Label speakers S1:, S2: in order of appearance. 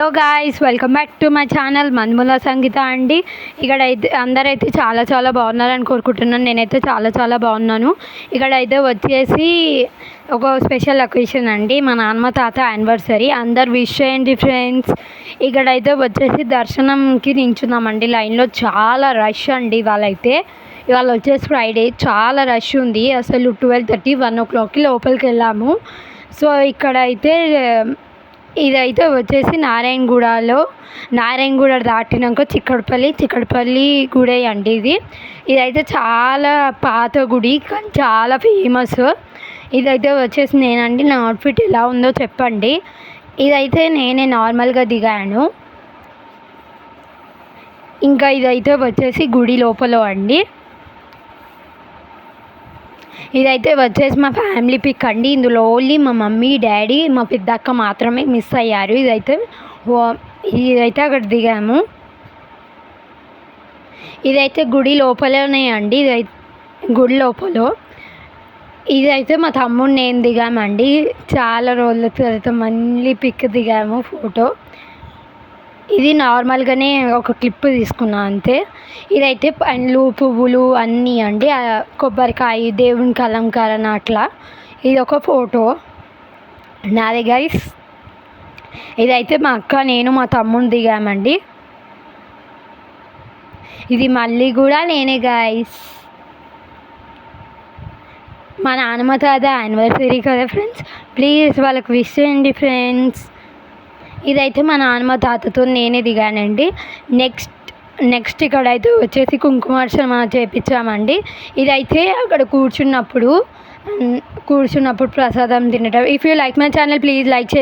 S1: Hello guys, welcome back to my channel మన్ముల సంగీత అండి. ఇక్కడైతే అందరైతే చాలా బాగున్నారని కోరుకుంటున్నాను. నేనైతే చాలా బాగున్నాను. ఇక్కడైతే వచ్చేసి ఒక స్పెషల్ అకేషన్ అండి, మా నాన్నమ్మ తాత యానివర్సరీ. అందరు విష్ చేయండి ఫ్రెండ్స్. ఇక్కడైతే వచ్చేసి దర్శనంకి నించున్నామండి లైన్లో. చాలా రష్ అండి ఇవాళ వచ్చేసి ఫ్రైడే. చాలా రష్ ఉంది. అసలు 12:30 1 o'clockకి లోపలికి వెళ్ళాము. సో ఇక్కడైతే ఇదైతే వచ్చేసి నారాయణగూడ దాటినాక చిక్కడపల్లి గుడి అండి. ఇదైతే చాలా పాత గుడి కానీ చాలా ఫేమస్. ఇదైతే వచ్చేసి నేనండి. నా అవుట్ఫిట్ ఎలా ఉందో చెప్పండి. ఇదైతే నేనే నార్మల్గా దిగాను. ఇంకా ఇదైతే వచ్చేసి గుడి లోపల అండి. ఇదైతే వచ్చేసి మా ఫ్యామిలీ పిక్ అండి. ఇందులో ఓన్లీ మా మమ్మీ డాడీ మా పెద్దక్క మాత్రమే మిస్ అయ్యారు. ఇదైతే అక్కడ దిగాము. ఇదైతే గుడి లోపలనే అండి. గుడి లోపల ఇదైతే మా తమ్ముడు నేను దిగామండి. చాలా రోజుల తర్వాత మళ్ళీ పిక్ దిగాము ఫోటో. ఇది నార్మల్గానే ఒక క్లిప్ తీసుకున్నా అంతే. ఇదైతే పండ్లు పువ్వులు అన్నీ అండి, కొబ్బరికాయ దేవునికి అలంకరణ అట్లా. ఇది ఒక ఫోటో నాదే గైస్. ఇదైతే మా అక్క నేను మా తమ్ముడు దిగామండి. ఇది మళ్ళీ కూడా నేనే గైస్. మా నాన్నమ్మ తాత యానివర్సరీ కదా ఫ్రెండ్స్, ప్లీజ్ వాళ్ళకి విష్ చేయండి ఫ్రెండ్స్. ఇదైతే మా నాన్నమ్మ తాతతో నేనే దిగానండి. నెక్స్ట్ ఇక్కడైతే వచ్చేసి కుంకుమార్చన చేయించామండి. ఇదైతే అక్కడ కూర్చున్నప్పుడు ప్రసాదం తినటం. If you like my channel please like చేయండి.